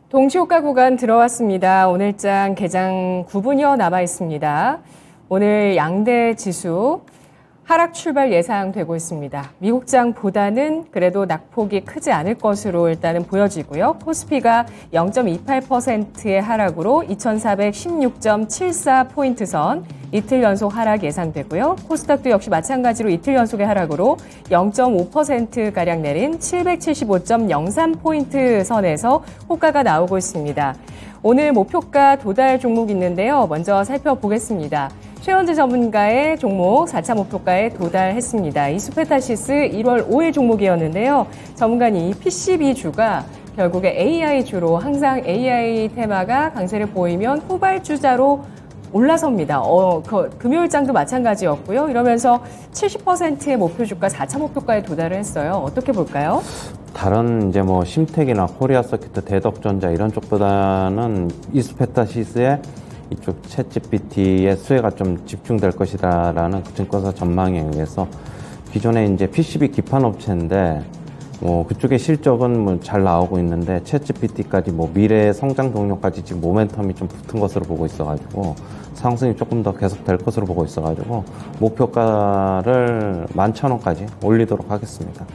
동시호가 구간 들어왔습니다. 오늘장 개장 9분여 남아 있습니다. 오늘 양대 지수 하락 출발 예상되고 있습니다. 미국장보다는 그래도 낙폭이 크지 않을 것으로 일단은 보여지고요. 코스피가 0.28%의 하락으로 2416.74포인트 선 이틀 연속 하락 예상되고요. 코스닥도 역시 마찬가지로 이틀 연속의 하락으로 0.5%가량 내린 775.03포인트 선에서 호가가 나오고 있습니다. 오늘 목표가 도달 종목 있는데요. 먼저 살펴보겠습니다. 최현재 전문가의 종목 4차 목표가에 도달했습니다. 이수페타시스 1월 5일 종목이었는데요. 전문가님 PCB주가 결국에 AI주로 항상 AI 테마가 강세를 보이면 후발주자로 올라섭니다. 금요일장도 마찬가지였고요. 이러면서 70%의 목표주가 4차 목표가에 도달을 했어요. 어떻게 볼까요? 다른 이제 뭐 심텍이나 코리아서킷, 대덕전자 이런 쪽보다는 이수페타시스의 이쪽 챗GPT의 수혜가 좀 집중될 것이다라는 증권사 전망에 의해서 기존에 이제 PCB 기판 업체인데 뭐 그쪽의 실적은 뭐 잘 나오고 있는데 챗GPT까지 뭐 미래의 성장 동력까지 지금 모멘텀이 좀 붙은 것으로 보고 있어가지고 상승이 조금 더 계속될 것으로 보고 있어가지고 목표가를 11,000원까지 올리도록 하겠습니다.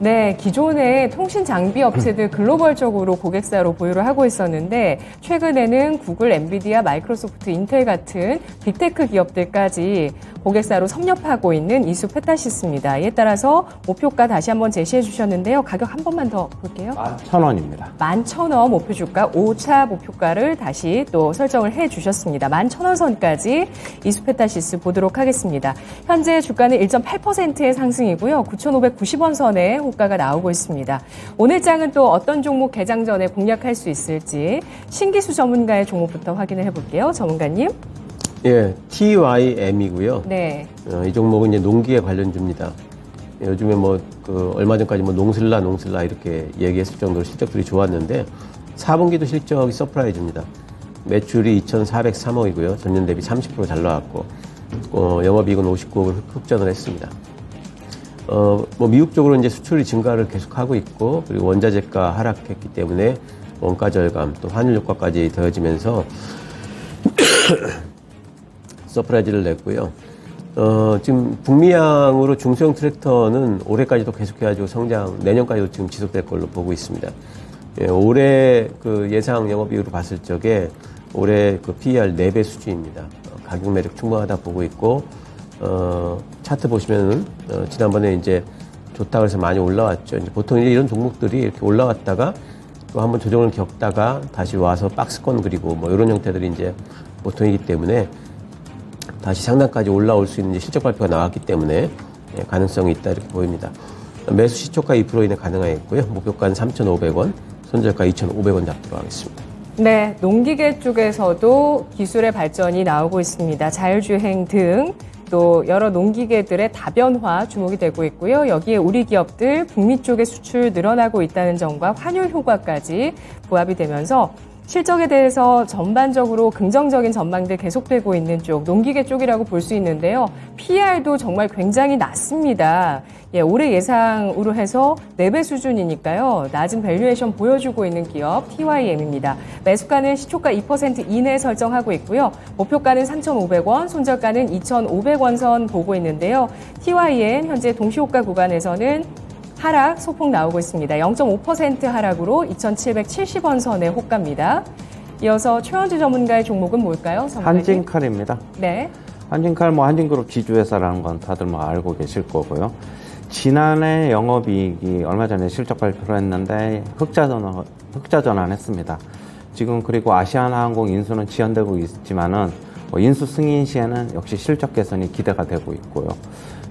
네, 기존의 통신 장비 업체들 글로벌적으로 고객사로 보유를 하고 있었는데 최근에는 구글, 엔비디아, 마이크로소프트, 인텔 같은 빅테크 기업들까지 고객사로 섭렵하고 있는 이수페타시스입니다. 이에 따라서 목표가 다시 한번 제시해 주셨는데요. 가격 한 번만 더 볼게요. 11,000원입니다. 11,000원 목표주가 5차 목표가를 다시 또 설정을 해 주셨습니다. 11,000원 선까지 이수페타시스 보도록 하겠습니다. 현재 주가는 1.8%의 상승이고요. 9,590원 선에 호가가 나오고 있습니다. 오늘 장은 또 어떤 종목 개장 전에 공략할 수 있을지 신기수 전문가의 종목부터 확인을 해볼게요. 전문가님. 예, TYM이고요. 네. 이 종목은 이제 농기계 관련주입니다. 요즘에 얼마 전까지 농슬라 이렇게 얘기했을 정도로 실적들이 좋았는데 4분기도 실적이 서프라이즈입니다. 매출이 2,403억이고요. 전년 대비 30% 잘 나왔고, 영업이익은 59억을 흑전을 했습니다. 미국 쪽으로 이제 수출이 증가를 계속하고 있고, 그리고 원자재가 하락했기 때문에 원가 절감, 또 환율 효과까지 더해지면서 서프라이즈를 냈고요. 지금 북미향으로 중소형 트랙터는 올해까지도 계속해가지고 내년까지도 지금 지속될 걸로 보고 있습니다. 예, 올해 그 예상 영업이익으로 봤을 적에 올해 그 PER 4배 수준입니다. 가격 매력 충분하다 보고 있고, 차트 보시면은, 지난번에 이제 좋다고 해서 많이 올라왔죠. 이제 보통 이런 종목들이 이렇게 올라왔다가 또 한번 조정을 겪다가 다시 와서 박스권 그리고 이런 형태들이 이제 보통이기 때문에 다시 상단까지 올라올 수 있는 실적 발표가 나왔기 때문에 가능성이 있다 이렇게 보입니다. 매수 시초가 2% 이내 가능하겠고요. 목표가는 3,500원, 손절가 2,500원 잡도록 하겠습니다. 네, 농기계 쪽에서도 기술의 발전이 나오고 있습니다. 자율주행 등 또 여러 농기계들의 다변화 주목이 되고 있고요. 여기에 우리 기업들 북미 쪽의 수출 늘어나고 있다는 점과 환율 효과까지 부합이 되면서 실적에 대해서 전반적으로 긍정적인 전망들 계속되고 있는 쪽, 농기계 쪽이라고 볼 수 있는데요. PER도 정말 굉장히 낮습니다. 예, 올해 예상으로 해서 4배 수준이니까요. 낮은 밸류에이션 보여주고 있는 기업 TYM입니다. 매수가는 시초가 2% 이내 설정하고 있고요. 목표가는 3,500원, 손절가는 2,500원 선 보고 있는데요. TYM 현재 동시호가 구간에서는 하락 소폭 나오고 있습니다. 0.5% 하락으로 2,770원 선의 호가입니다. 이어서 최원주 전문가의 종목은 뭘까요? 전문가님? 한진칼입니다. 네. 한진칼 한진그룹 지주회사라는 건 다들 알고 계실 거고요. 지난해 영업이익이 얼마 전에 실적 발표를 했는데 흑자 전환했습니다. 지금 그리고 아시아나항공 인수는 지연되고 있지만은 인수 승인 시에는 역시 실적 개선이 기대가 되고 있고요.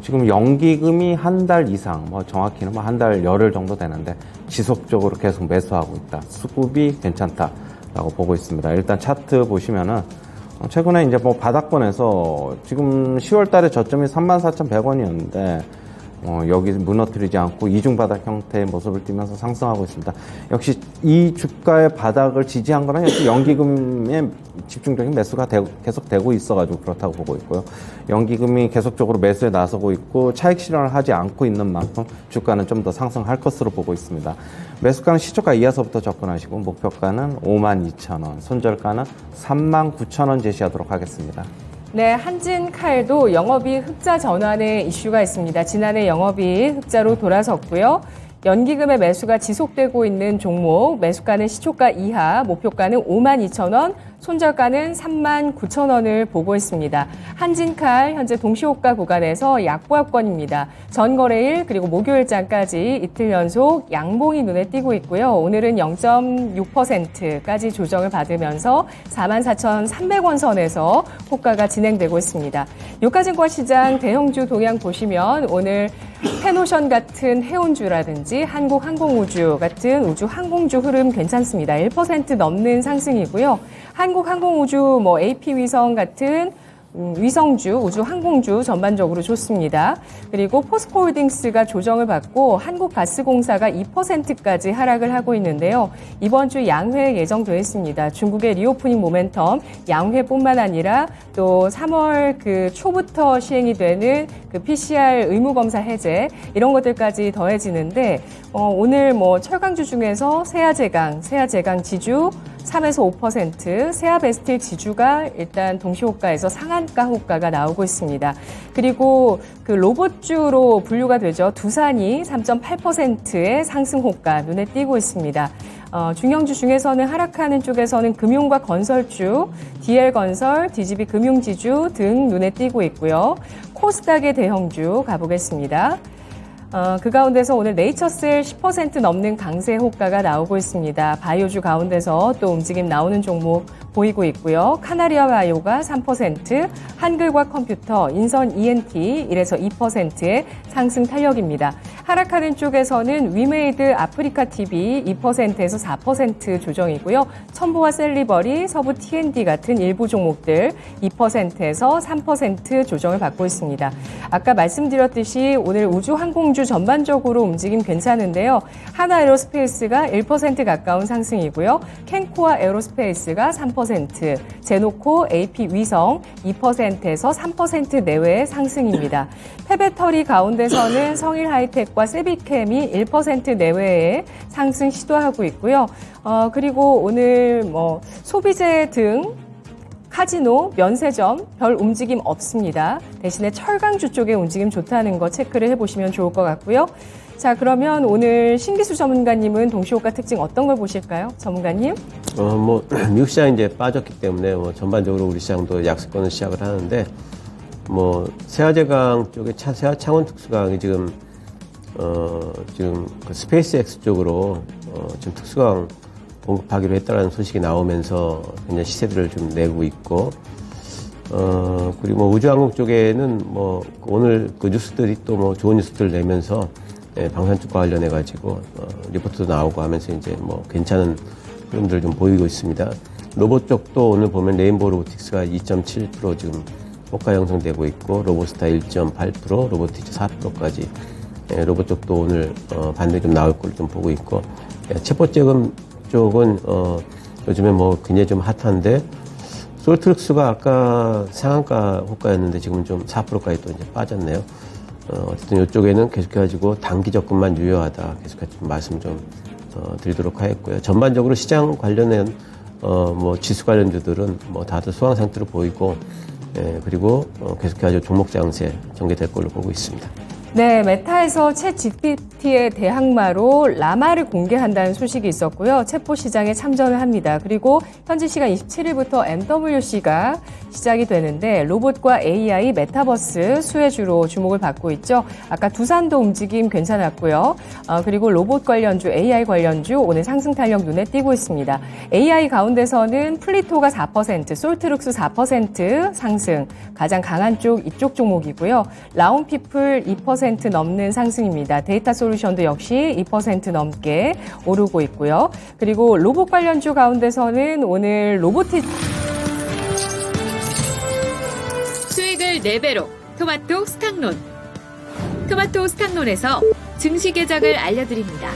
지금 연기금이 한 달 이상, 정확히는 한 달 열흘 정도 되는데 지속적으로 계속 매수하고 있다. 수급이 괜찮다라고 보고 있습니다. 일단 차트 보시면은 최근에 이제 바닥권에서 지금 10월 달에 저점이 34,100원이었는데 여기 무너뜨리지 않고 이중바닥 형태의 모습을 띠면서 상승하고 있습니다. 역시 이 주가의 바닥을 지지한 거는 역시 연기금의 집중적인 매수가 계속 되고 있어가지고 그렇다고 보고 있고요. 연기금이 계속적으로 매수에 나서고 있고 차익 실현을 하지 않고 있는 만큼 주가는 좀 더 상승할 것으로 보고 있습니다. 매수가는 시초가 이하서부터 접근하시고 목표가는 52,000원, 손절가는 39,000원 제시하도록 하겠습니다. 네, 한진칼도 영업이익 흑자 전환의 이슈가 있습니다. 지난해 영업이익 흑자로 돌아섰고요. 연기금의 매수가 지속되고 있는 종목, 매수가는 시초가 이하, 목표가는 52,000원, 손절가는 39,000원을 보고 있습니다. 한진칼 현재 동시호가 구간에서 약보합권입니다. 전 거래일 그리고 목요일장까지 이틀 연속 양봉이 눈에 띄고 있고요. 오늘은 0.6%까지 조정을 받으면서 44,300원 선에서 호가가 진행되고 있습니다. 유가증권 시장 대형주 동향 보시면 오늘 페노션 같은 해운주라든지 한국항공우주 같은 우주 항공주 흐름 괜찮습니다. 1% 넘는 상승이고요. 한국항공우주, AP위성 같은 위성주, 우주 항공주 전반적으로 좋습니다. 그리고 포스코홀딩스가 조정을 받고 한국가스공사가 2%까지 하락을 하고 있는데요. 이번 주 양회 예정되어 있습니다. 중국의 리오프닝 모멘텀 양회뿐만 아니라 또 3월 초부터 시행이 되는 PCR 의무검사 해제 이런 것들까지 더해지는데 오늘 철강주 중에서 세아제강 지주 3에서 5%, 세아베스틸 지주가 일단 동시호가에서 상한가 호가가 나오고 있습니다. 그리고 로봇주로 분류가 되죠. 두산이 3.8%의 상승 호가 눈에 띄고 있습니다. 중형주 중에서는 하락하는 쪽에서는 금융과 건설주, DL건설, DGB금융지주 등 눈에 띄고 있고요. 코스닥의 대형주 가보겠습니다. 그 가운데서 오늘 네이처셀 10% 넘는 강세 호가가 나오고 있습니다. 바이오주 가운데서 또 움직임 나오는 종목 보이고 있고요. 카나리아 바이오가 3%, 한글과 컴퓨터, 인선 ENT 1에서 2%의 상승 탄력입니다. 하락하는 쪽에서는 위메이드 아프리카 TV 2%에서 4% 조정이고요. 첨보와 셀리버리, 서부 T&D 같은 일부 종목들 2%에서 3% 조정을 받고 있습니다. 아까 말씀드렸듯이 오늘 우주 항공주 전반적으로 움직임 괜찮은데요. 하나에로스페이스가 1% 가까운 상승이고요. 캔코아 에어로스페이스가 3%, 제노코 AP 위성 2%에서 3% 내외의 상승입니다. 폐배터리 가운데서는 성일 하이텍과 세비캠이 1% 내외의 상승 시도하고 있고요. 그리고 오늘 소비재 등 카지노, 면세점 별 움직임 없습니다. 대신에 철강주 쪽에 움직임 좋다는 거 체크를 해보시면 좋을 것 같고요. 자, 그러면 오늘 신기수 전문가님은 동시호가 특징 어떤 걸 보실까요? 전문가님? 미국 시장이 이제 빠졌기 때문에 전반적으로 우리 시장도 약세권을 시작을 하는데 세아제강 쪽에 세아창원 특수강이 지금 그 스페이스X 쪽으로 지금 특수강 공급하기로 했다는 소식이 나오면서 굉장히 시세들을 좀 내고 있고, 그리고 우주항공 쪽에는 오늘 그 뉴스들이 또 좋은 뉴스들을 내면서 방산 쪽과 관련해가지고 리포트도 나오고 하면서 이제 괜찮은 흐름들을 좀 보이고 있습니다. 로봇 쪽도 오늘 보면 레인보우 로보틱스가 2.7% 지금 호가 형성되고 있고, 로보스타 1.8%, 로보티즈 4%까지 로봇 쪽도 오늘 반등이 좀 나올 걸로 좀 보고 있고, 챗봇 쪽은 요즘에 굉장히 좀 핫한데, 솔트룩스가 아까 상한가 호가였는데 지금은 좀 4%까지 또 이제 빠졌네요. 어쨌든 이쪽에는 계속해가지고 단기 접근만 유효하다. 계속해서 좀 말씀 좀 드리도록 하겠고요. 전반적으로 시장 관련된 지수 관련주들은 다들 소강 상태로 보이고, 그리고 계속해가지고 종목 장세 전개될 걸로 보고 있습니다. 네, 메타에서 챗 GPT의 대항마로 라마를 공개한다는 소식이 있었고요. 챗봇 시장에 참전을 합니다. 그리고 현지 시간 27일부터 MWC가 시작이 되는데 로봇과 AI, 메타버스 수혜주로 주목을 받고 있죠. 아까 두산도 움직임 괜찮았고요. 그리고 로봇 관련주, AI 관련주 오늘 상승 탄력 눈에 띄고 있습니다. AI 가운데서는 플리토가 4%, 솔트룩스 4% 상승, 가장 강한 쪽 이쪽 종목이고요. 라운피플 2% 넘는 상승입니다. 데이터 솔루션도 역시 2% 넘게 오르고 있고요. 그리고 로봇 관련주 가운데서는 오늘 수익을 4배로 토마토 스탁론. 토마토 스탑론에서 증시 계작을 알려드립니다.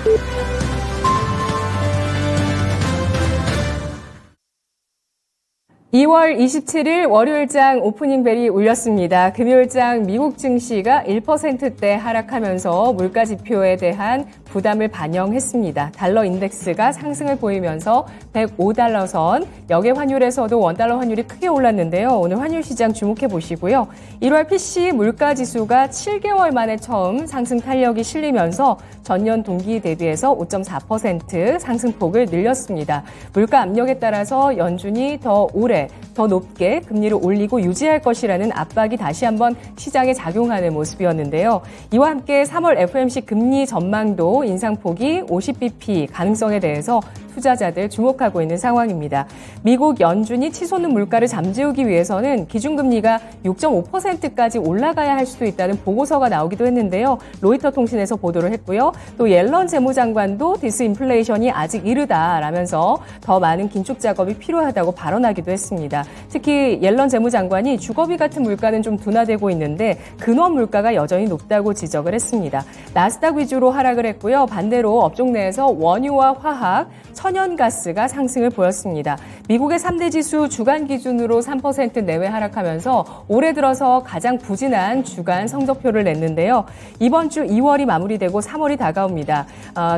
2월 27일 월요일장 오프닝벨이 울렸습니다. 금요일장 미국 증시가 1%대 하락하면서 물가지표에 대한 부담을 반영했습니다. 달러 인덱스가 상승을 보이면서 105달러 선, 역의 환율에서도 원달러 환율이 크게 올랐는데요. 오늘 환율 시장 주목해 보시고요. 1월 PC 물가지수가 7개월 만에 처음 상승 탄력이 실리면서 전년 동기 대비해서 5.4% 상승폭을 늘렸습니다. 물가 압력에 따라서 연준이 더 오래, 더 높게 금리를 올리고 유지할 것이라는 압박이 다시 한번 시장에 작용하는 모습이었는데요. 이와 함께 3월 FOMC 금리 전망도 인상폭이 50bp 가능성에 대해서 투자자들 주목하고 있는 상황입니다. 미국 연준이 치솟는 물가를 잠재우기 위해서는 기준금리가 6.5%까지 올라가야 할 수도 있다는 보고서가 나오기도 했는데요. 로이터 통신에서 보도를 했고요. 또 옐런 재무장관도 디스인플레이션이 아직 이르다라면서 더 많은 긴축 작업이 필요하다고 발언하기도 했습니다. 특히 옐런 재무장관이 주거비 같은 물가는 좀 둔화되고 있는데 근원 물가가 여전히 높다고 지적을 했습니다. 나스닥 위주로 하락을 했고요. 반대로 업종 내에서 원유와 화학, 천연가스가 상승을 보였습니다. 미국의 3대 지수 주간 기준으로 3% 내외 하락하면서 올해 들어서 가장 부진한 주간 성적표를 냈는데요. 이번 주 2월이 마무리되고 3월이 다가옵니다.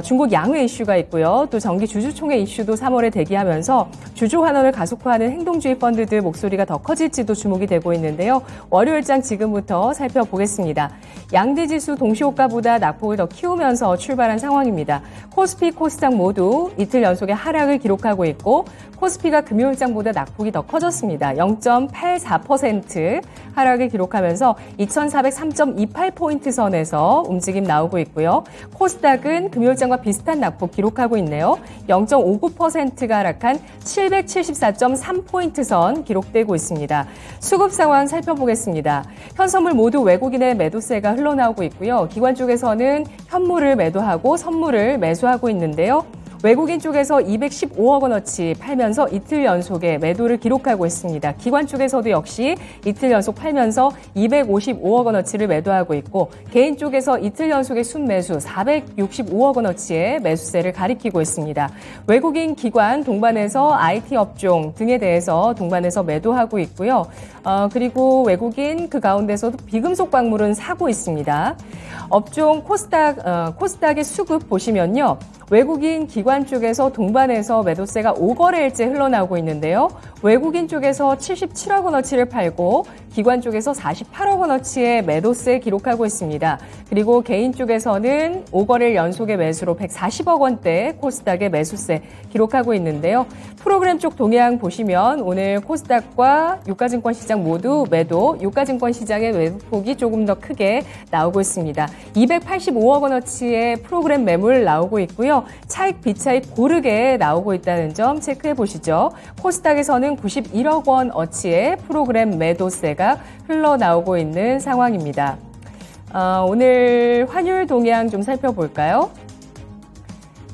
중국 양회 이슈가 있고요. 또 정기 주주총회 이슈도 3월에 대기하면서 주주 환원을 가속화하는 행동주의 펀드들 목소리가 더 커질지도 주목이 되고 있는데요. 월요일장 지금부터 살펴보겠습니다. 양대 지수 동시호가보다 낙폭을 더 키우면서 출발한 상황입니다. 코스피, 코스닥 모두 이틀 연속의 하락을 기록하고 있고 코스피가 금요일장보다 낙폭이 더 커졌습니다. 0.84% 하락을 기록하면서 2403.28포인트 선에서 움직임 나오고 있고요. 코스닥은 금요일장과 비슷한 낙폭 기록하고 있네요. 0.59%가 하락한 774.3포인트 선 기록되고 있습니다. 수급 상황 살펴보겠습니다. 현선물 모두 외국인의 매도세가 흘러나오고 있고요. 기관 쪽에서는 현물을 매도하고 선물을 매수하고 있는데요. 외국인 쪽에서 215억 원어치 팔면서 이틀 연속의 매도를 기록하고 있습니다. 기관 쪽에서도 역시 이틀 연속 팔면서 255억 원어치를 매도하고 있고 개인 쪽에서 이틀 연속의 순매수 465억 원어치의 매수세를 가리키고 있습니다. 외국인 기관 동반해서 IT 업종 등에 대해서 동반해서 매도하고 있고요. 그리고 외국인 그 가운데서도 비금속 광물은 사고 있습니다. 업종 코스닥의 수급 보시면요. 외국인 기관 쪽에서 동반해서 매도세가 5거래일째 흘러나오고 있는데요. 외국인 쪽에서 77억 원어치를 팔고 기관 쪽에서 48억 원어치의 매도세 기록하고 있습니다. 그리고 개인 쪽에서는 5거래일 연속의 매수로 140억 원대 코스닥의 매수세 기록하고 있는데요. 프로그램 쪽 동향 보시면 오늘 코스닥과 유가증권 시장 모두 매도, 유가증권 시장의 매도폭이 조금 더 크게 나오고 있습니다. 285억 원어치의 프로그램 매물 나오고 있고요. 차익, 비차익 고르게 나오고 있다는 점 체크해 보시죠. 코스닥에서는 91억 원어치의 프로그램 매도세가 흘러나오고 있는 상황입니다. 오늘 환율 동향 좀 살펴볼까요?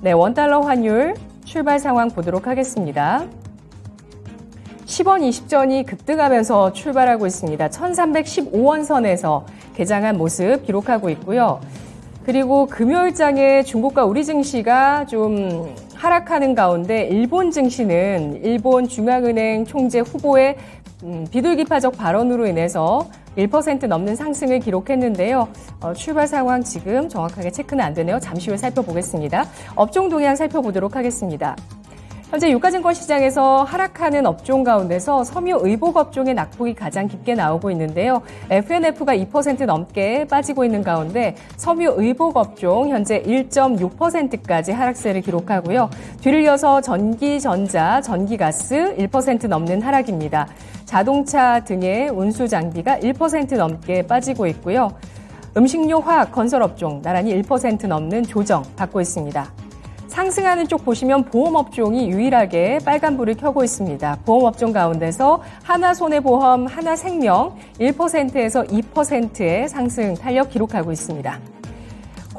네, 원달러 환율 출발 상황 보도록 하겠습니다. 10원 20전이 급등하면서 출발하고 있습니다. 1315원 선에서 개장한 모습 기록하고 있고요. 그리고 금요일장에 중국과 우리 증시가 좀 하락하는 가운데 일본 증시는 일본 중앙은행 총재 후보의 비둘기파적 발언으로 인해서 1% 넘는 상승을 기록했는데요. 출발 상황 지금 정확하게 체크는 안 되네요. 잠시 후에 살펴보겠습니다. 업종 동향 살펴보도록 하겠습니다. 현재 유가증권 시장에서 하락하는 업종 가운데서 섬유 의복 업종의 낙폭이 가장 깊게 나오고 있는데요. FNF가 2% 넘게 빠지고 있는 가운데 섬유 의복 업종 현재 1.6%까지 하락세를 기록하고요. 뒤를 이어서 전기, 전자, 전기가스 1% 넘는 하락입니다. 자동차 등의 운수 장비가 1% 넘게 빠지고 있고요. 음식료, 화학, 건설 업종 나란히 1% 넘는 조정 받고 있습니다. 상승하는 쪽 보시면 보험업종이 유일하게 빨간불을 켜고 있습니다. 보험업종 가운데서 하나손해보험, 하나생명 1%에서 2%의 상승 탄력 기록하고 있습니다.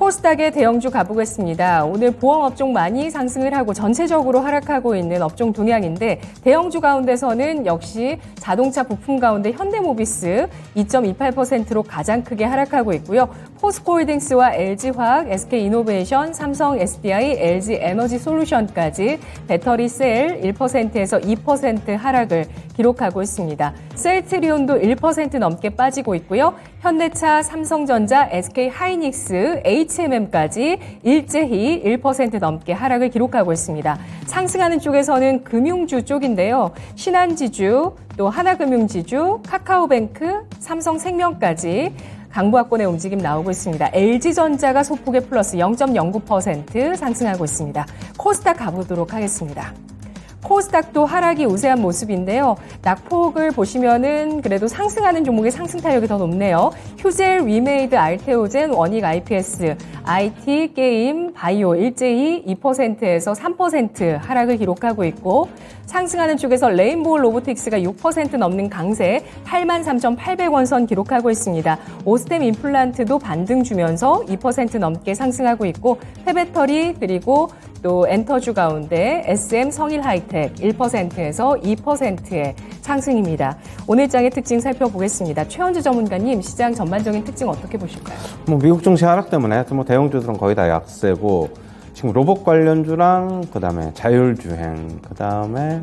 코스닥의 대형주 가보겠습니다. 오늘 보험업종 많이 상승을 하고 전체적으로 하락하고 있는 업종 동향인데 대형주 가운데서는 역시 자동차 부품 가운데 현대모비스 2.28%로 가장 크게 하락하고 있고요. 포스코홀딩스와 LG화학, SK이노베이션, 삼성 SDI, LG 에너지 솔루션까지 배터리 셀 1%에서 2% 하락을 기록하고 있습니다. 셀트리온도 1% 넘게 빠지고 있고요. 현대차, 삼성전자, SK하이닉스, HMM까지 일제히 1% 넘게 하락을 기록하고 있습니다. 상승하는 쪽에서는 금융주 쪽인데요. 신한지주, 또 하나금융지주, 카카오뱅크, 삼성생명까지 강보합권의 움직임 나오고 있습니다. LG전자가 소폭의 플러스 0.09% 상승하고 있습니다. 코스닥 가보도록 하겠습니다. 코스닥도 하락이 우세한 모습인데요. 낙폭을 보시면은 그래도 상승하는 종목의 상승 탄력이 더 높네요. 휴젤, 위메이드, 알테오젠, 원익 IPS, IT, 게임, 바이오 일제히 2%에서 3% 하락을 기록하고 있고 상승하는 쪽에서 레인보우 로보틱스가 6% 넘는 강세 83,800원 선 기록하고 있습니다. 오스템 임플란트도 반등 주면서 2% 넘게 상승하고 있고 폐배터리 그리고 또 엔터주 가운데 SM 성일하이텍 1%에서 2%의 상승입니다. 오늘 장의 특징 살펴보겠습니다. 최원주 전문가님, 시장 전반적인 특징 어떻게 보실까요? 미국 증시 하락 때문에 대형주들은 거의 다 약세고 지금 로봇 관련주랑 그다음에 자율주행, 그다음에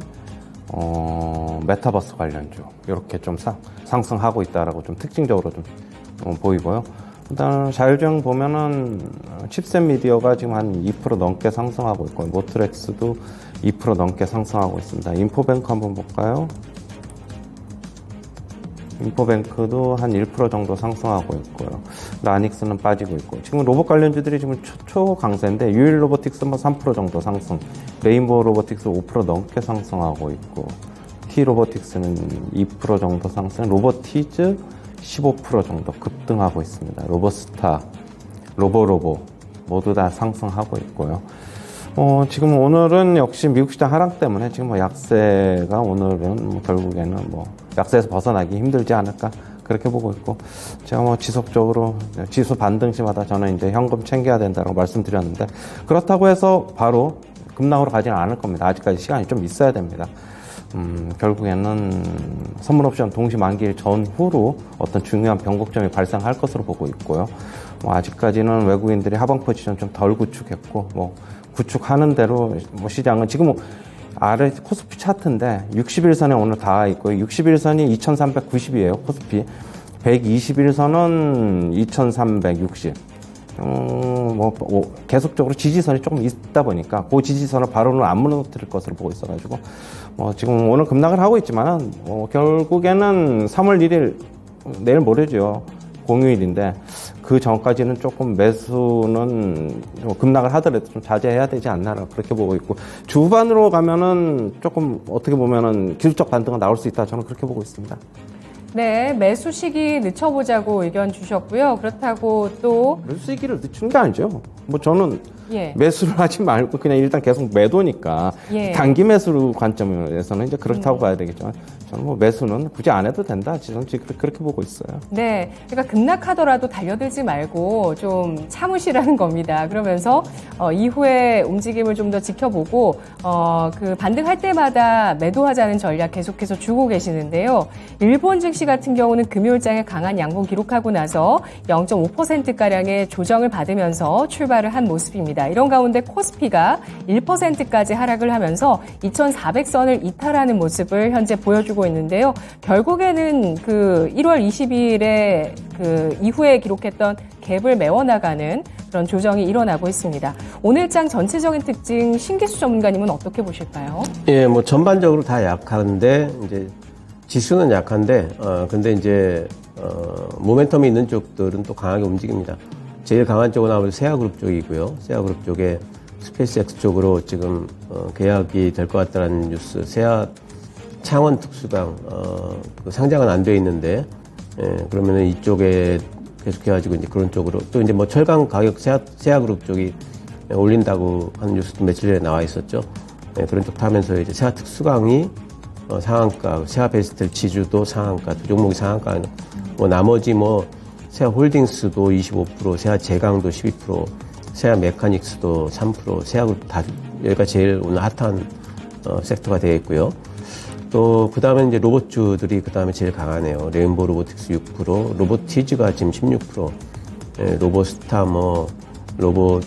메타버스 관련주 이렇게 좀 상승하고 있다라고 좀 특징적으로 좀 보이고요. 일단 자율주행 보면은 칩셋 미디어가 지금 한 2% 넘게 상승하고 있고 모트렉스도 2% 넘게 상승하고 있습니다. 인포뱅크 한번 볼까요? 인포뱅크도 한 1% 정도 상승하고 있고요. 라닉스는 빠지고 있고 지금 로봇 관련주들이 지금 초강세인데 유일 로보틱스 3% 정도 상승, 레인보우 로보틱스 5% 넘게 상승하고 있고 T 로보틱스는 2% 정도 상승, 로보티즈 15% 정도 급등하고 있습니다. 로보스타, 로보로보 모두 다 상승하고 있고요. 지금 오늘은 역시 미국 시장 하락 때문에 지금 약세가 오늘은 결국에는 약세에서 벗어나기 힘들지 않을까 그렇게 보고 있고 제가 지속적으로 지수 반등 시마다 저는 이제 현금 챙겨야 된다고 말씀드렸는데 그렇다고 해서 바로 급락으로 가지는 않을 겁니다. 아직까지 시간이 좀 있어야 됩니다. 결국에는 선물옵션 동시 만기일 전후로 어떤 중요한 변곡점이 발생할 것으로 보고 있고요. 아직까지는 외국인들이 하방 포지션 좀 덜 구축했고, 구축하는 대로 시장은 지금 아래 코스피 차트인데 60일선에 오늘 닿아 있고요. 60일선이 2390이에요. 코스피. 121선은 2360. 계속적으로 지지선이 조금 있다 보니까 그 지지선을 바로는 안 무너뜨릴 것으로 보고 있어가지고 지금 오늘 급락을 하고 있지만 결국에는 3월 1일 내일 모레죠. 공휴일인데 그 전까지는 조금 매수는 급락을 하더라도 좀 자제해야 되지 않나 그렇게 보고 있고 주반으로 가면은 조금 어떻게 보면은 기술적 반등은 나올 수 있다 저는 그렇게 보고 있습니다. 네, 매수 시기 늦춰보자고 의견 주셨고요. 그렇다고 또 매수 시기를 늦추는 게 아니죠. 저는 예. 매수를 하지 말고 그냥 일단 계속 매도니까 예. 단기 매수 관점에서는 이제 그렇다고 봐야 되겠죠. 저는 매수는 굳이 안 해도 된다. 저는 그렇게 보고 있어요. 네, 그러니까 급락하더라도 달려들지 말고 좀 참으시라는 겁니다. 그러면서 이후에 움직임을 좀 더 지켜보고 그 반등할 때마다 매도하자는 전략 계속해서 주고 계시는데요. 일본 증시 같은 경우는 금요일장에 강한 양봉 기록하고 나서 0.5%가량의 조정을 받으면서 출발을 한 모습입니다. 이런 가운데 코스피가 1%까지 하락을 하면서 2,400선을 이탈하는 모습을 현재 보여주고 있는데요. 결국에는 그 1월 20일에 그 이후에 기록했던 갭을 메워나가는 그런 조정이 일어나고 있습니다. 오늘장 전체적인 특징 신기수 전문가님은 어떻게 보실까요? 예, 전반적으로 다 약한데 이제 지수는 약한데 근데 이제 모멘텀이 있는 쪽들은 또 강하게 움직입니다. 제일 강한 쪽은 아무래도 세아그룹 쪽이고요. 세아그룹 쪽에 스페이스X 쪽으로 지금 계약이 될 것 같다는 뉴스. 세아 창원 특수당 상장은 안 돼 있는데 그러면은 이쪽에 계속해가지고 이제 그런 쪽으로 또 이제 철강 가격 세아그룹 쪽이 올린다고 하는 뉴스도 며칠 전에 나와 있었죠. 그런 쪽 타면서 이제 세아 특수강이 상한가, 세아 베스트 지주도 상한가, 두 종목이 상한가. 나머지 세아 홀딩스도 25%, 세아 제강도 12%, 세아 메카닉스도 3%, 세아그룹 다 여기가 제일 오늘 핫한 섹터가 되어 있고요. 또 그다음에 이제 로봇주들이 그다음에 제일 강하네요. 레인보우 로보틱스 6%, 로보티즈가 지금 16%, 로보스타, 로봇,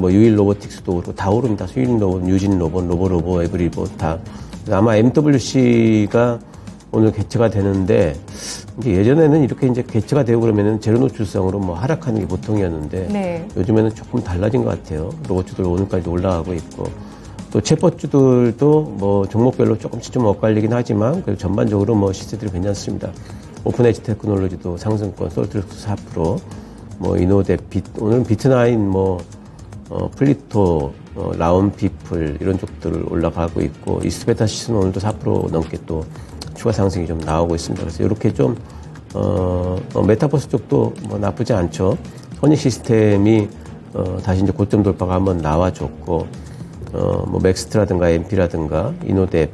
유일 로보틱스도 그렇고 다 오릅니다. 수일 로봇, 유진 로봇, 로보, 에브리 로봇 다. 아마 MWC가 오늘 개최가 되는데, 이제 예전에는 이렇게 이제 개최가 되고 그러면은 제로 노출성으로 하락하는 게 보통이었는데, 네. 요즘에는 조금 달라진 것 같아요. 로봇주들 오늘까지 올라가고 있고, 또 챗봇주들도 종목별로 조금씩 좀 엇갈리긴 하지만, 그래도 전반적으로 시세들이 괜찮습니다. 오픈에지 테크놀로지도 상승권, 솔트렉스 4%, 이노뎁, 오늘은 비트나인, 플리토, 라운피플, 이런 쪽들 올라가고 있고, 이스베타 시스는 오늘도 4% 넘게 또 추가 상승이 좀 나오고 있습니다. 그래서 이렇게 좀, 메타버스 쪽도 나쁘지 않죠. 선익 시스템이, 다시 이제 고점 돌파가 한번 나와줬고, 맥스트라든가 MP라든가, 이노뎁,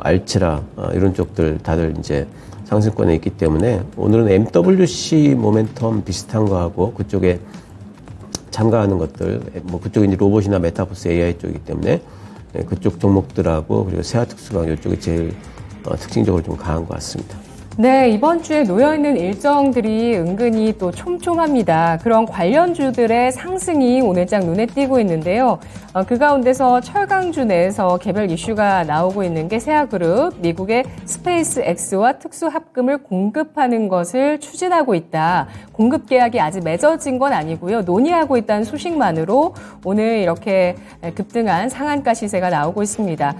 알츠라, 이런 쪽들 다들 이제 상승권에 있기 때문에 오늘은 MWC 모멘텀 비슷한 거하고 그쪽에 참가하는 것들, 그쪽이 이제 로봇이나 메타버스 AI 쪽이기 때문에 그쪽 종목들하고 그리고 세아특수강 이쪽이 제일 특징적으로 좀 강한 것 같습니다. 네, 이번 주에 놓여있는 일정들이 은근히 또 촘촘합니다. 그런 관련주들의 상승이 오늘장 눈에 띄고 있는데요. 그 가운데서 철강주 내에서 개별 이슈가 나오고 있는 게 세아그룹, 미국의 스페이스 X와 특수 합금을 공급하는 것을 추진하고 있다. 공급 계약이 아직 맺어진 건 아니고요. 논의하고 있다는 소식만으로 오늘 이렇게 급등한 상한가 시세가 나오고 있습니다.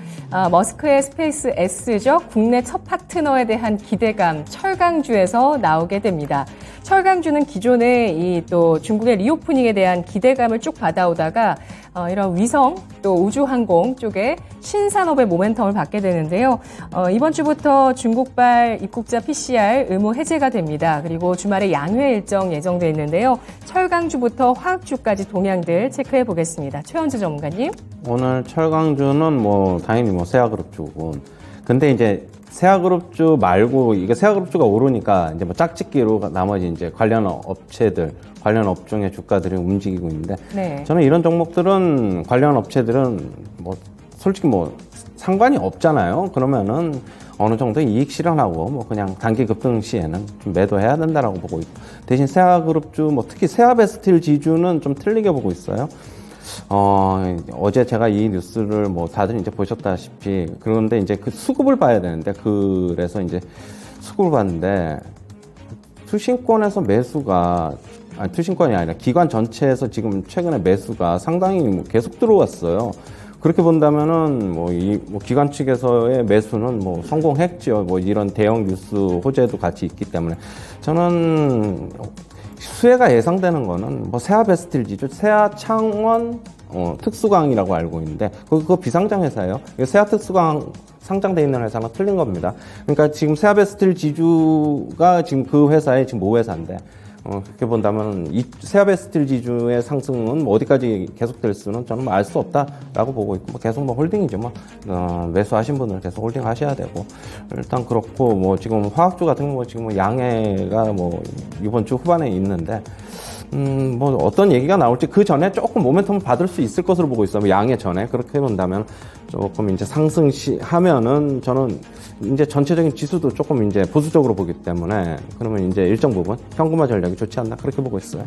머스크의 스페이스 X죠. 국내 첫 파트너에 대한 기대감 철강주에서 나오게 됩니다. 철강주는 기존에 이 또 중국의 리오프닝에 대한 기대감을 쭉 받아오다가 이런 위성 또 우주항공 쪽에 신산업의 모멘텀을 받게 되는데요. 이번 주부터 중국발 입국자 PCR 의무 해제가 됩니다. 그리고 주말에 양회 일정 예정돼 있는데요. 철강주부터 화학주까지 동향들 체크해 보겠습니다. 최현주 전문가님. 오늘 철강주는 당연히 세아그룹주고, 근데 이제 세아그룹주 말고 이게 세아그룹주가 오르니까 이제 짝짓기로 나머지 이제 관련 업체들, 관련 업종의 주가들이 움직이고 있는데, 네. 저는 이런 종목들은 관련 업체들은 솔직히 상관이 없잖아요. 그러면은 어느 정도 이익 실현하고 그냥 단기 급등 시에는 좀 매도해야 된다라고 보고 있고, 대신 세아그룹주 특히 세아베스틸 지주는 좀 틀리게 보고 있어요. 어제 제가 이 뉴스를 다들 이제 보셨다시피, 그런데 이제 그 수급을 봐야 되는데, 그래서 이제 수급을 봤는데, 투신권에서 매수가, 투신권이 아니라 기관 전체에서 지금 최근에 매수가 상당히 계속 들어왔어요. 그렇게 본다면은 기관 측에서의 매수는 성공했죠. 이런 대형 뉴스 호재도 같이 있기 때문에 저는 수혜가 예상되는 거는 세아베스틸 지주, 세아창원 특수광이라고 알고 있는데 그거 비상장 회사예요. 세아특수광 상장돼 있는 회사는 틀린 겁니다. 그러니까 지금 세아베스틸 지주가 지금 그 회사의 지금 모회사인데 그렇게 본다면 이 세아베스틸 지주의 상승은 어디까지 계속될 수는 저는 알 수 없다라고 보고 있고 계속 홀딩이죠. 매수하신 분은 계속 홀딩 하셔야 되고 일단 그렇고 지금 화학주 같은 거 지금 양해가 이번 주 후반에 있는데 어떤 얘기가 나올지 그 전에 조금 모멘텀을 받을 수 있을 것으로 보고 있어요. 양해 전에. 그렇게 본다면 조금 이제 하면은 저는 이제 전체적인 지수도 조금 이제 보수적으로 보기 때문에 그러면 이제 일정 부분 현금화 전략이 좋지 않나 그렇게 보고 있어요.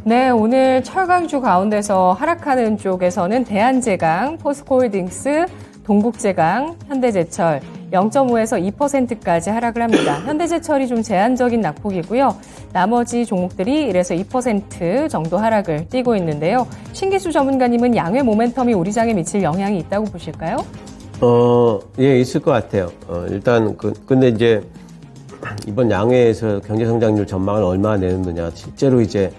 네, 오늘 철강주 가운데서 하락하는 쪽에서는 대한제강, 포스코홀딩스, 동국제강, 현대제철 0.5에서 2%까지 하락을 합니다. 현대제철이 좀 제한적인 낙폭이고요. 나머지 종목들이 1에서 2% 정도 하락을 띠고 있는데요. 신기수 전문가님은 양회 모멘텀이 우리 장에 미칠 영향이 있다고 보실까요? 예, 있을 것 같아요. 일단 근데 이제 이번 양회에서 경제 성장률 전망을 얼마나 내놓느냐, 실제로 이제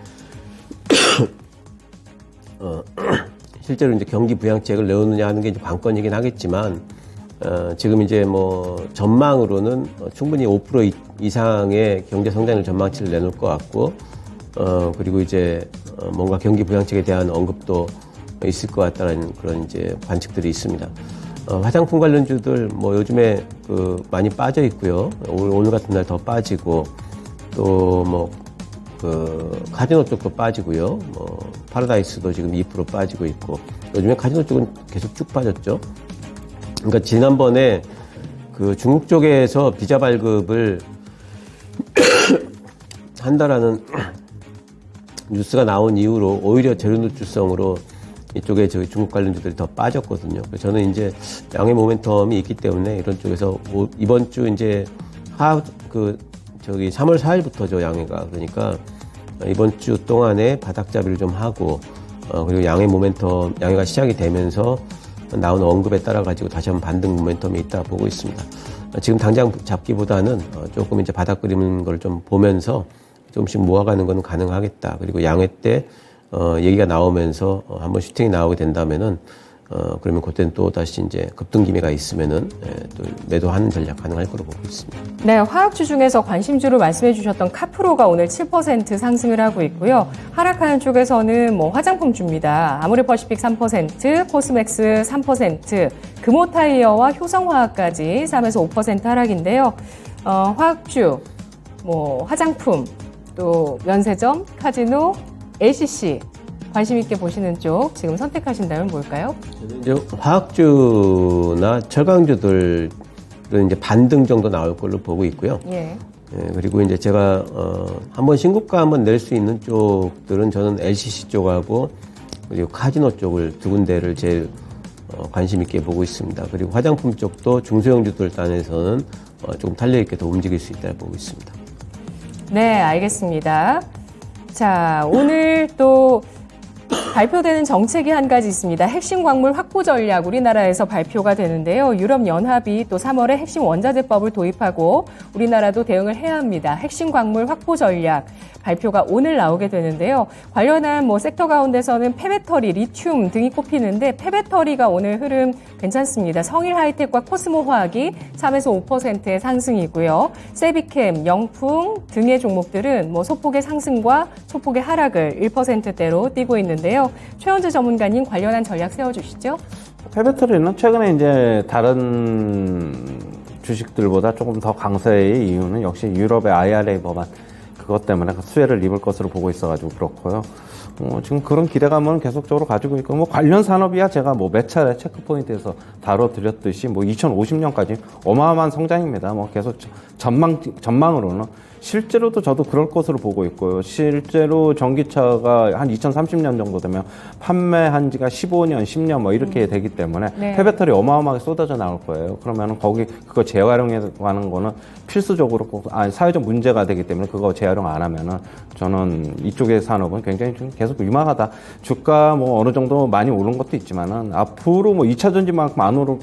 실제로 이제 경기 부양책을 내놓느냐 하는 게 이제 관건이긴 하겠지만, 지금 이제 전망으로는 충분히 5% 이상의 경제 성장률 전망치를 내놓을 것 같고, 그리고 이제 뭔가 경기 부양책에 대한 언급도 있을 것 같다는 그런 이제 관측들이 있습니다. 화장품 관련주들 요즘에 많이 빠져 있고요. 오늘 같은 날 더 빠지고, 또 카지노 쪽도 빠지고요. 파라다이스도 지금 2% 빠지고 있고, 요즘에 카지노 쪽은 계속 쭉 빠졌죠. 그러니까 지난번에 중국 쪽에서 비자 발급을 한다라는, 그런 이제 관측들이 있습니다. 그래서 화장품 관련주들, 요즘에 많이 빠져 있고요. 오늘 같은 날 더 빠지고요. 파라다이스도 지금 2% 빠지고 있고, 요즘에 카지노 쪽은 계속 쭉 빠졌죠. 그러니까 지난번에 중국 쪽에서 비자 발급을 한다라는, 그런 이제 관측들이 있습니다. 뉴스가 나온 이후로 오히려 재료 노출성으로 이쪽에 저희 중국 관련주들이 더 빠졌거든요. 그래서 저는 이제 양의 모멘텀이 있기 때문에 이런 쪽에서 이번 주 이제 3월 4일부터죠, 양해가. 그러니까 이번 주 동안에 바닥잡이를 좀 하고, 그리고 양의 모멘텀, 양해가 시작이 되면서 나오는 언급에 따라 가지고 다시 한번 반등 모멘텀이 있다 보고 있습니다. 지금 당장 잡기보다는 조금 이제 바닥 그리는 걸 좀 보면서 조금씩 모아가는 건 가능하겠다. 그리고 양회 때 얘기가 나오면서 한번 슈팅이 나오게 된다면은 그러면 그때는 또 다시 이제 급등 기미가 있으면은 또 매도하는 전략 가능할 거로 보고 있습니다. 네, 화학주 중에서 관심주로 말씀해 주셨던 카프로가 오늘 7% 상승을 하고 있고요. 하락하는 쪽에서는 뭐 화장품주입니다. 아모레퍼시픽 3%, 코스맥스 3%, 금호타이어와 효성화학까지 3에서 5% 하락인데요. 화학주, 뭐 화장품, 또 면세점, 카지노, LCC 관심 있게 보시는 쪽 지금 선택하신다면 뭘까요? 이제 화학주나 철강주들은 이제 반등 정도 나올 걸로 보고 있고요. 예. 그리고 이제 제가 한번 신고가 한번 낼 수 있는 쪽들은 저는 LCC 쪽하고 그리고 카지노 쪽을 두 군데를 제일 관심 있게 보고 있습니다. 그리고 화장품 쪽도 중소형주들 단에서는 조금 탄력 있게 더 움직일 수 있다 보고 있습니다. 네, 알겠습니다. 자, 오늘 또 발표되는 정책이 한 가지 있습니다. 핵심 광물 확보 전략 우리나라에서 발표가 되는데요. 유럽연합이 또 3월에 핵심 원자재법을 도입하고 우리나라도 대응을 해야 합니다. 핵심 광물 확보 전략 발표가 오늘 나오게 되는데요. 관련한 뭐 섹터 가운데서는 폐배터리, 리튬 등이 꼽히는데 폐배터리가 오늘 흐름 괜찮습니다. 성일하이텍과 코스모화학이 3에서 5%의 상승이고요. 세비캠, 영풍 등의 종목들은 뭐 소폭의 상승과 소폭의 하락을 1%대로 띄고 있는데요. 최원재 전문가님 관련한 전략 세워주시죠. 폐배터리는 최근에 이제 다른 주식들보다 조금 더 강세의 이유는 역시 유럽의 IRA 법안 그것 때문에 수혜를 입을 것으로 보고 있어가지고 그렇고요. 지금 그런 기대감은 계속적으로 가지고 있고, 뭐 관련 산업이야 제가 뭐 몇 차례 체크포인트에서 다뤄드렸듯이 뭐 2050년까지 어마어마한 성장입니다. 뭐 계속 전망으로는 실제로도 저도 그럴 것으로 보고 있고요. 실제로 전기차가 한 2030년 정도 되면 판매한 지가 15년, 10년 뭐 이렇게 되기 때문에 네. 폐배터리 어마어마하게 쏟아져 나올 거예요. 그러면 거기 그거 재활용해 가는 거는 필수적으로 사회적 문제가 되기 때문에 그거 재활용 안 하면은 저는 이쪽의 산업은 굉장히 좀 계속 유망하다. 주가 뭐 어느 정도 많이 오른 것도 있지만은 앞으로 뭐 2차 전지만큼 안 오를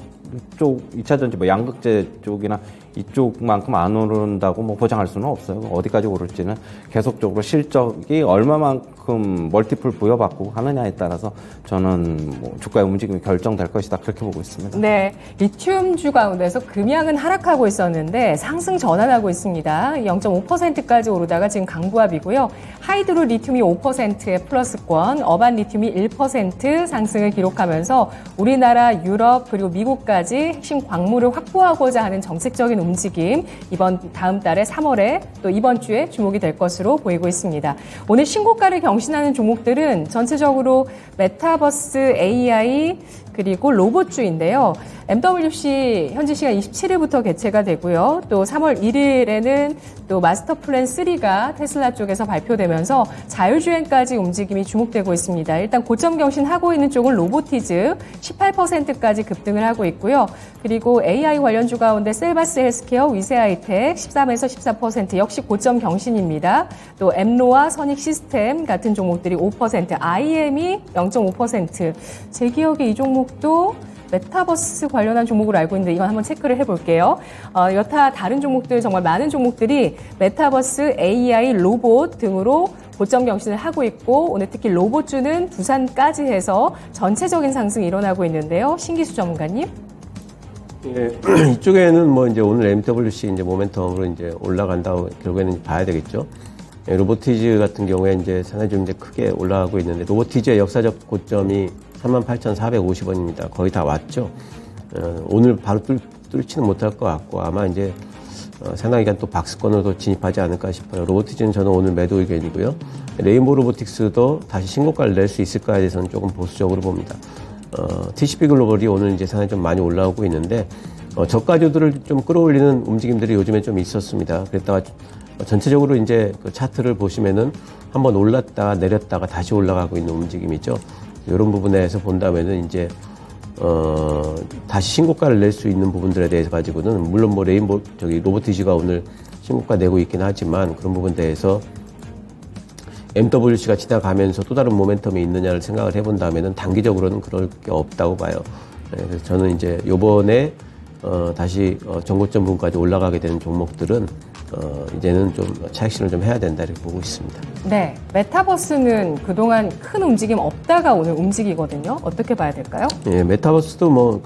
쪽 2차 전지 뭐 양극재 쪽이나 이쪽만큼 안 오른다고 뭐 보장할 수는 없어요. 어디까지 오를지는 계속적으로 실적이 얼마만큼 멀티플 부여받고 하느냐에 따라서 저는 뭐 주가의 움직임이 결정될 것이다 그렇게 보고 있습니다. 네, 리튬주 가운데서 금양은 하락하고 있었는데 상승 전환하고 있습니다. 0.5%까지 오르다가 지금 강부합이고요. 하이드로 리튬이 5%의 플러스권, 어반 리튬이 1% 상승을 기록하면서 우리나라, 유럽 그리고 미국까지 핵심 광물을 확보하고자 하는 정책적인 움직임 다음 달에 3월에 또 이번 주에 주목이 될 것으로 보이고 있습니다. 오늘 신고가를 경신하는 종목들은 전체적으로 메타버스, AI 그리고 로봇주인데요. MWC 현지 시간 27일부터 개최가 되고요. 또 3월 1일에는 또 마스터 플랜 3가 테슬라 쪽에서 발표되면서 자율주행까지 움직임이 주목되고 있습니다. 일단 고점 경신하고 있는 쪽은 로보티즈 18%까지 급등을 하고 있고요. 그리고 AI 관련주 가운데 셀바스 헬스케어, 위세아이텍 13에서 14% 역시 고점 경신입니다. 또 엠로와 선익 시스템 같은 종목들이 5%, IM이 0.5%. 제 기억에 이 종목도 메타버스 관련한 종목으로 알고 있는데 이건 한번 체크를 해볼게요. 여타 다른 종목들 정말 많은 종목들이 메타버스, AI, 로봇 등으로 고점 경신을 하고 있고 오늘 특히 로봇주는 두산까지 해서 전체적인 상승이 일어나고 있는데요. 신기수 전문가님. 예, 이쪽에는 뭐 이제 오늘 MWC 이제 모멘텀으로 이제 올라간다고 결국에는 봐야 되겠죠. 예, 로보티즈 같은 경우에 이제 상당히 좀 이제 크게 올라가고 있는데 로보티즈의 역사적 고점이 38,450원입니다. 거의 다 왔죠. 오늘 바로 뚫지는 못할 것 같고 아마 이제 상당 기간 또 박스권으로 진입하지 않을까 싶어요. 로보티즈는 저는 오늘 매도 의견이고요. 레인보우 로보틱스도 다시 신고가를 낼 수 있을까에 대해서는 조금 보수적으로 봅니다. TCP 글로벌이 오늘 이제 상당히 좀 많이 올라오고 있는데 저가주들을 좀 끌어올리는 움직임들이 요즘에 좀 있었습니다. 그랬다가 전체적으로 이제 그 차트를 보시면은 한번 올랐다가 내렸다가 다시 올라가고 있는 움직임이죠. 이런 부분에서 본다면은 이제 다시 신고가를 낼 수 있는 부분들에 대해서 가지고는 물론 뭐 로보티지가 오늘 신고가 내고 있긴 하지만 그런 부분에 대해서 MWC가 지나가면서 또 다른 모멘텀이 있느냐를 생각을 해본다면은 단기적으로는 그럴 게 없다고 봐요. 그래서 저는 이제 요번에 다시 전고점 부분까지 올라가게 되는 종목들은 이제는 좀 차익실을 좀 해야 된다 이렇게 보고 있습니다. 네, 메타버스는 그동안 큰 움직임 없다가 오늘 움직이거든요. 어떻게 봐야 될까요? 예, 메타버스도 뭐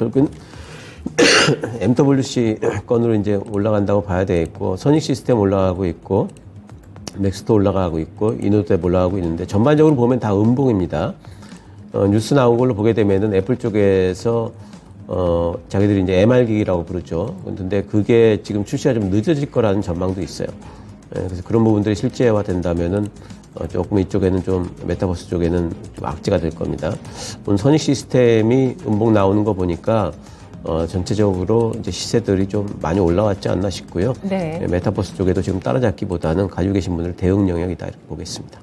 MWC 건으로 이제 올라간다고 봐야 되겠고, 선익 시스템 올라가고 있고, 맥스도 올라가고 있고, 이노뎁 올라가고 있는데 전반적으로 보면 다 음봉입니다. 뉴스 나온 걸로 보게 되면은 애플 쪽에서 자기들이 이제 MR기기라고 부르죠. 근데 그게 지금 출시가 좀 늦어질 거라는 전망도 있어요. 예, 그래서 그런 부분들이 실제화 된다면은 조금 이쪽에는 좀 메타버스 쪽에는 좀 악재가 될 겁니다. 오늘 선익 시스템이 음봉 나오는 거 보니까 전체적으로 이제 시세들이 좀 많이 올라왔지 않나 싶고요. 네. 예, 메타버스 쪽에도 지금 따라잡기보다는 가지고 계신 분들 대응 영역이다 이렇게 보겠습니다.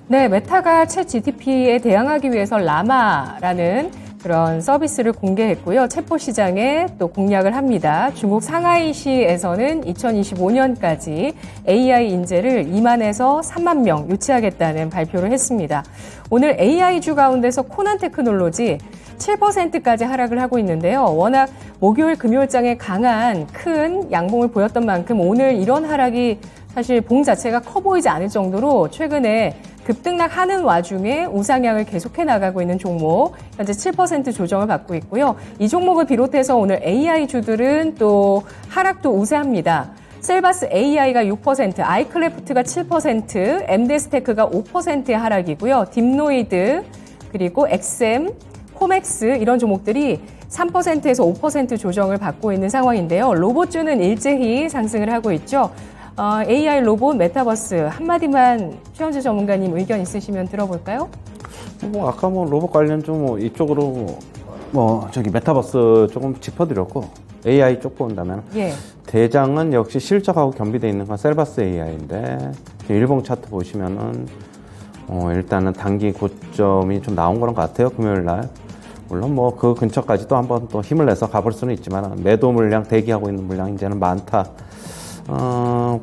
네, 메타가 챗 GTP에 대항하기 위해서 라마라는 그런 서비스를 공개했고요. 챗봇 시장에 또 공략을 합니다. 중국 상하이시에서는 2025년까지 AI 인재를 2만에서 3만 명 유치하겠다는 발표를 했습니다. 오늘 AI주 가운데서 코난 테크놀로지 7%까지 하락을 하고 있는데요. 워낙 목요일, 금요일장에 강한 큰 양봉을 보였던 만큼 오늘 이런 하락이 사실 봉 자체가 커 보이지 않을 정도로 최근에 급등락하는 와중에 우상향을 계속해 나가고 있는 종목, 현재 7% 조정을 받고 있고요. 이 종목을 비롯해서 오늘 AI주들은 또 하락도 우세합니다. 셀바스 AI가 6%, 아이클래프트가 7%, 엠데스테크가 5%의 하락이고요. 딥노이드, 그리고 엑셈, 코맥스 이런 종목들이 3%에서 5% 조정을 받고 있는 상황인데요. 로봇주는 일제히 상승을 하고 있죠. AI 로봇 메타버스 한마디만 최현재 전문가님 의견 있으시면 들어볼까요? 뭐 아까 뭐 로봇 관련 좀 이쪽으로 메타버스 조금 짚어드렸고 AI 쪽 본다면 예. 대장은 역시 실적하고 겸비되어 있는 건 셀바스 AI인데 일봉 차트 보시면은 일단은 단기 고점이 좀 나온 그런 것 같아요. 금요일 날. 물론 뭐 그 근처까지도 한번 또 힘을 내서 가볼 수는 있지만 매도 물량 대기하고 있는 물량이 이제는 많다.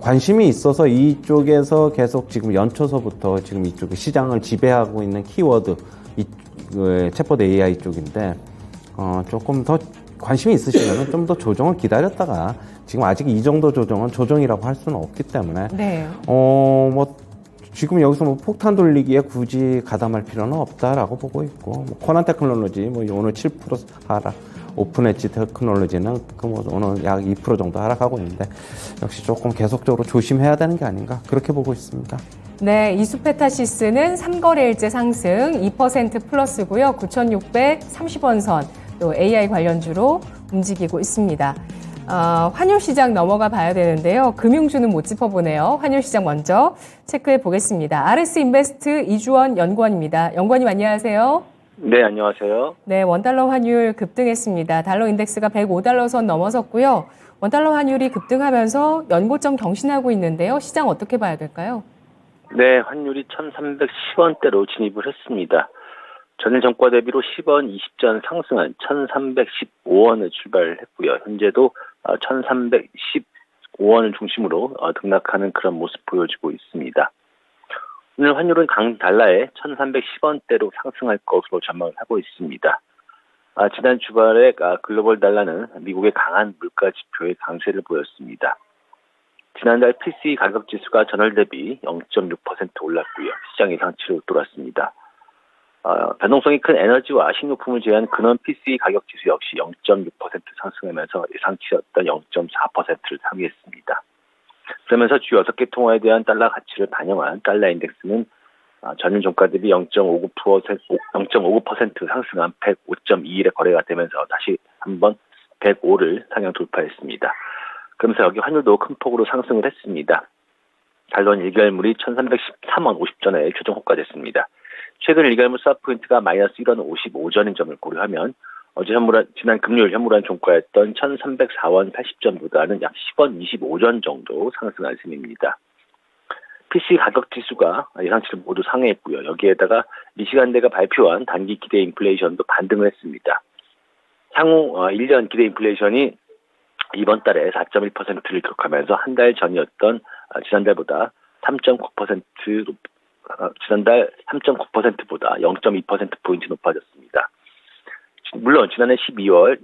관심이 있어서 이쪽에서 계속 지금 연초서부터 지금 이쪽 시장을 지배하고 있는 키워드, 챗봇 AI 쪽인데, 조금 더 관심이 있으시면 좀 더 조정을 기다렸다가, 지금 아직 이 정도 조정은 조정이라고 할 수는 없기 때문에, 네. 지금 여기서 뭐 폭탄 돌리기에 굳이 가담할 필요는 없다라고 보고 있고, 뭐 코난 테크놀로지, 뭐 오늘 7% 하락, 오픈 엣지 테크놀로지는 오늘 약 2% 정도 하락하고 있는데 역시 조금 계속적으로 조심해야 되는 게 아닌가 그렇게 보고 있습니다. 네, 이수페타시스는 3거래일째 상승 2% 플러스고요. 9,630원 선, 또 AI 관련주로 움직이고 있습니다. 환율 시장 넘어가 봐야 되는데요. 금융주는 못 짚어보네요. 환율 시장 먼저 체크해 보겠습니다. RS 인베스트 이주원 연구원입니다. 연구원님 안녕하세요. 네, 안녕하세요. 네, 원달러 환율 급등했습니다. 달러 인덱스가 105달러 선 넘어섰고요. 원달러 환율이 급등하면서 연고점 경신하고 있는데요. 시장 어떻게 봐야 될까요? 네, 환율이 1,310원대로 진입을 했습니다. 전일 전과 대비로 10원 20전 상승한 1,315원을 출발했고요. 현재도 1,315원을 중심으로 등락하는 그런 모습 보여지고 있습니다. 오늘 환율은 강 달러에 1,310원대로 상승할 것으로 전망을 하고 있습니다. 지난 주말에 글로벌 달러는 미국의 강한 물가 지표의 강세를 보였습니다. 지난달 PCE 가격 지수가 전월 대비 0.6% 올랐고요. 시장 예상치로 돌았습니다. 변동성이 큰 에너지와 식료품을 제외한 근원 PCE 가격 지수 역시 0.6% 상승하면서 예상치였던 0.4%를 상회했습니다. 그러면서 주요 6개 통화에 대한 달러 가치를 반영한 달러 인덱스는 전일 종가 대비 0.59% 상승한 105.21에 거래가 되면서 다시 한번 105를 상향 돌파했습니다. 그러면서 여기 환율도 큰 폭으로 상승을 했습니다. 달러 1개월물이 1,313원 50전에 최종 호가됐습니다. 최근 1개월물 스왑포인트가 마이너스 1원 55전인 점을 고려하면 지난 금요일 현물환 종가였던 1,304원 80전보다는 약 10원 25전 정도 상승한 셈입니다. PC 가격 지수가 예상치를 모두 상회했고요. 여기에다가 미시간대가 발표한 단기 기대 인플레이션도 반등을 했습니다. 향후 1년 기대 인플레이션이 이번 달에 4.1%를 기록하면서 한 달 전이었던 지난달 3.9%보다 0.2%포인트 높아졌습니다. 물론 지난해 12월에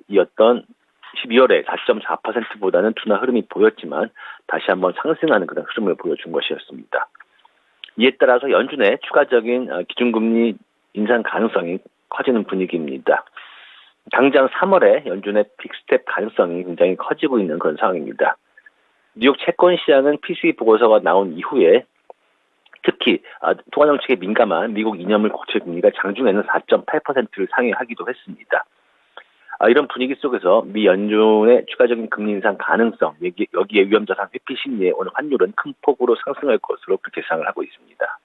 4.4%보다는 둔화 흐름이 보였지만 다시 한번 상승하는 그런 흐름을 보여준 것이었습니다. 이에 따라서 연준의 추가적인 기준금리 인상 가능성이 커지는 분위기입니다. 당장 3월에 연준의 빅스텝 가능성이 굉장히 커지고 있는 그런 상황입니다. 뉴욕 채권 시장은 PCE 보고서가 나온 이후에 특히 통화정책에 민감한 미국 2년물 국채 금리가 장중에는 4.8%를 상회하기도 했습니다. 이런 분위기 속에서 미 연준의 추가적인 금리 인상 가능성, 여기에 위험자산 회피 심리에 오늘 환율은 큰 폭으로 상승할 것으로 그렇게 예상을 하고 있습니다.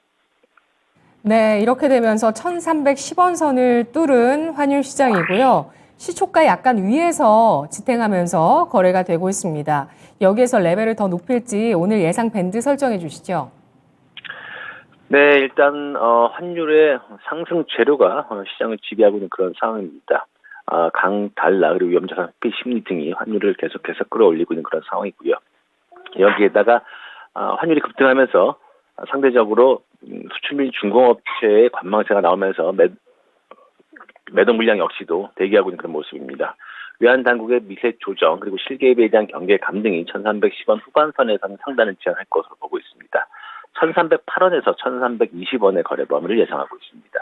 네, 이렇게 되면서 1310원 선을 뚫은 환율 시장이고요. 시초가 약간 위에서 지탱하면서 거래가 되고 있습니다. 여기에서 레벨을 더 높일지 오늘 예상 밴드 설정해 주시죠. 네, 일단 환율의 상승 재료가 시장을 지배하고 있는 그런 상황입니다. 강달러 그리고 위험자산 회피 심리 등이 환율을 계속해서 끌어올리고 있는 그런 상황이고요. 여기에다가 환율이 급등하면서 상대적으로 수출 및 중공업체의 관망세가 나오면서 매도 물량 역시도 대기하고 있는 그런 모습입니다. 외환 당국의 미세 조정 그리고 실개입에 대한 경계 감등이 1310원 후반선에서는 상단을 지향할 것으로 보고 있습니다. 1308원에서 1320원의 거래 범위를 예상하고 있습니다.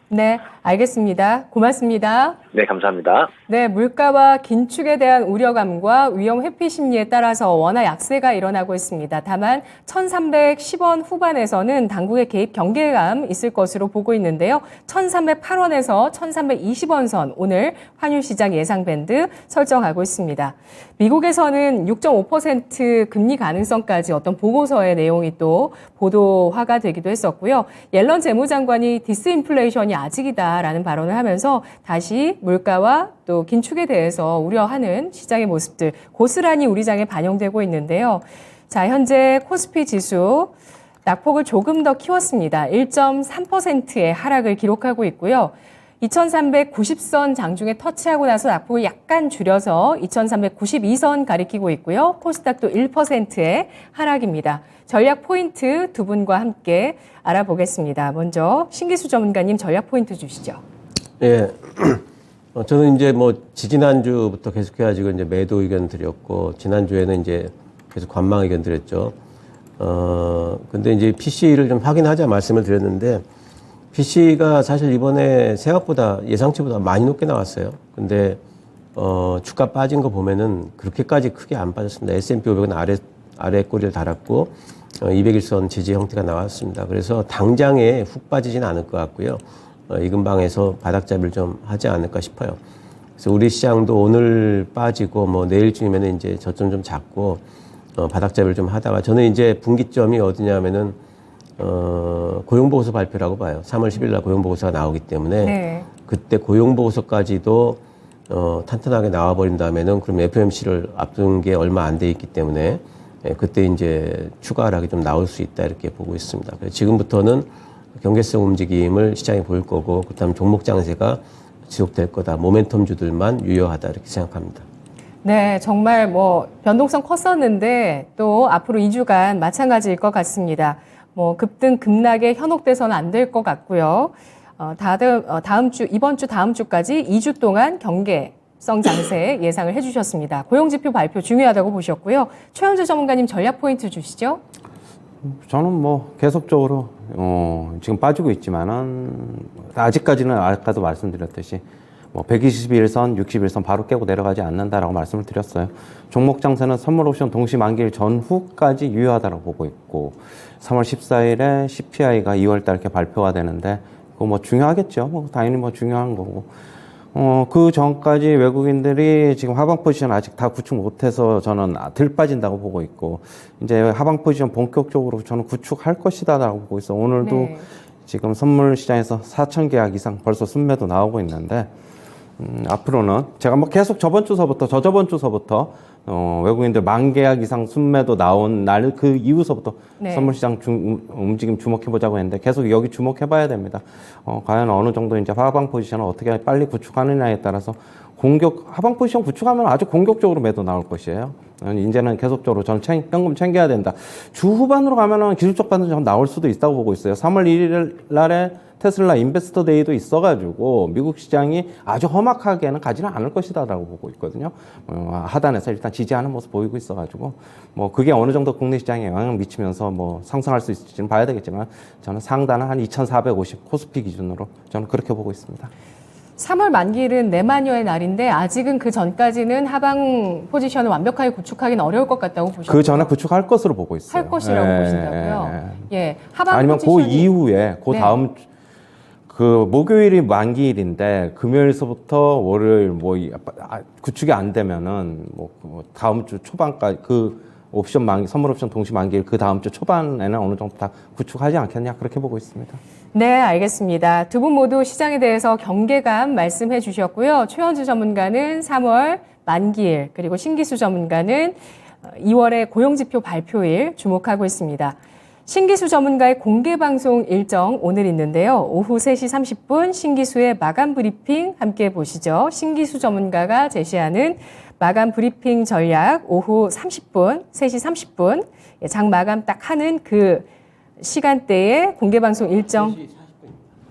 네, 알겠습니다. 고맙습니다. 네, 감사합니다. 네, 물가와 긴축에 대한 우려감과 위험 회피 심리에 따라서 원화 약세가 일어나고 있습니다. 다만 1310원 후반에서는 당국의 개입 경계감 있을 것으로 보고 있는데요. 1308원에서 1320원 선 오늘 환율 시장 예상 밴드 설정하고 있습니다. 미국에서는 6.5% 금리 가능성까지 어떤 보고서의 내용이 또 보도화가 되기도 했었고요. 옐런 재무장관이 디스인플레이션이 아직이다라는 발언을 하면서 다시 물가와 또 긴축에 대해서 우려하는 시장의 모습들 고스란히 우리 장에 반영되고 있는데요. 자, 현재 코스피 지수 낙폭을 조금 더 키웠습니다. 1.3%의 하락을 기록하고 있고요. 2390선 장중에 터치하고 나서 낙폭을 약간 줄여서 2392선 가리키고 있고요. 코스닥도 1%의 하락입니다. 전략 포인트 두 분과 함께 알아보겠습니다. 먼저 신기수 전문가님 전략 포인트 주시죠. 예. 저는 이제 지지난주부터 계속해가지고 이제 매도 의견 드렸고, 지난주에는 이제 계속 관망 의견 드렸죠. 근데 이제 PC를 좀 확인하자 말씀을 드렸는데, PC가 사실 이번에 생각보다 예상치보다 많이 높게 나왔어요. 근데, 주가 빠진 거 보면은 그렇게까지 크게 안 빠졌습니다. S&P 500은 아래 꼬리를 달았고, 200일선 지지 형태가 나왔습니다. 그래서 당장에 훅 빠지지는 않을 것 같고요. 이 근방에서 바닥잡이를 좀 하지 않을까 싶어요. 그래서 우리 시장도 오늘 빠지고 내일쯤이면 이제 저점 좀 잡고 바닥잡이를 좀 하다가 저는 이제 분기점이 어디냐면은 고용보고서 발표라고 봐요. 3월 10일 날 고용보고서가 나오기 때문에 네. 그때 고용보고서까지도 탄탄하게 나와버린다면은 그럼 FOMC를 앞둔 게 얼마 안 돼 있기 때문에 그때 이제 추가 하락이 좀 나올 수 있다 이렇게 보고 있습니다. 그래서 지금부터는 경계성 움직임을 시장이 보일 거고 그다음 종목 장세가 지속될 거다. 모멘텀주들만 유효하다 이렇게 생각합니다. 네, 정말 변동성 컸었는데 또 앞으로 2주간 마찬가지일 것 같습니다. 급등 급락에 현혹돼서는 안 될 것 같고요. 이번 주 다음 주까지 2주 동안 경계성 장세 예상을 해주셨습니다. 고용지표 발표 중요하다고 보셨고요. 최현주 전문가님 전략 포인트 주시죠. 저는 계속적으로 지금 빠지고 있지만은 아직까지는 아까도 말씀드렸듯이 121선, 61선 바로 깨고 내려가지 않는다라고 말씀을 드렸어요. 종목 장세는 선물 옵션 동시 만기일 전후까지 유효하다고 보고 있고 3월 14일에 CPI가 2월달 이렇게 발표가 되는데 그거 중요하겠죠. 당연히 중요한 거고. 그 전까지 외국인들이 지금 하방 포지션 아직 다 구축 못해서 저는 덜 빠진다고 보고 있고, 이제 하방 포지션 본격적으로 저는 구축할 것이다라고 보고 있어. 오늘도 네. 지금 선물 시장에서 4,000 계약 이상 벌써 순매도 나오고 있는데, 앞으로는 제가 계속 저번 주서부터 외국인들 만 계약 이상 순매도 나온 날 그 이후서부터 네. 선물시장 움직임 주목해보자고 했는데 계속 여기 주목해봐야 됩니다. 과연 어느 정도 이제 하방 포지션을 어떻게 빨리 구축하느냐에 따라서 하방 포지션 구축하면 아주 공격적으로 매도 나올 것이에요. 이제는 계속적으로 저는 현금 챙겨야 된다. 주 후반으로 가면은 기술적 반등이 좀 나올 수도 있다고 보고 있어요. 3월 1일 날에 테슬라 인베스터 데이도 있어가지고 미국 시장이 아주 험악하게는 가지는 않을 것이다라고 보고 있거든요. 하단에서 일단 지지하는 모습 보이고 있어가지고 뭐 그게 어느 정도 국내 시장에 영향을 미치면서 뭐 상승할 수 있을지는 봐야 되겠지만 저는 상단은 한 2,450 코스피 기준으로 저는 그렇게 보고 있습니다. 3월 만기일은 내마녀의 날인데 아직은 그 전까지는 하방 포지션을 완벽하게 구축하기는 어려울 것 같다고 보셨죠? 그 전에 구축할 것으로 보고 있어요. 할 것이라고 보신다고요? 예, 하방 아니면 그 포지션이 이후에 그 네. 다음 그 목요일이 만기일인데 금요일서부터 월요일 구축이 안 되면은 뭐 다음 주 초반까지 그 옵션 만기 선물 옵션 동시 만기일 그 다음 주 초반에는 어느 정도 다 구축하지 않겠냐 그렇게 보고 있습니다. 네, 알겠습니다. 두 분 모두 시장에 대해서 경계감 말씀해 주셨고요. 최현주 전문가는 3월 만기일, 그리고 신기수 전문가는 2월의 고용지표 발표일 주목하고 있습니다. 신기수 전문가의 공개방송 일정 오늘 있는데요. 오후 3시 30분 신기수의 마감 브리핑 함께 보시죠. 신기수 전문가가 제시하는 마감 브리핑 전략 오후 30분, 3시 30분 장 마감 딱 하는 그 시간대에 공개방송 일정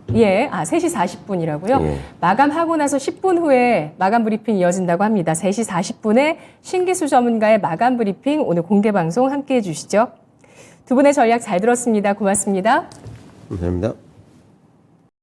3시 40분이라고요. 예. 마감하고 나서 10분 후에 마감 브리핑 이어진다고 합니다. 3시 40분에 신기수 전문가의 마감 브리핑 오늘 공개방송 함께 해주시죠. 두 분의 전략 잘 들었습니다. 고맙습니다. 감사합니다.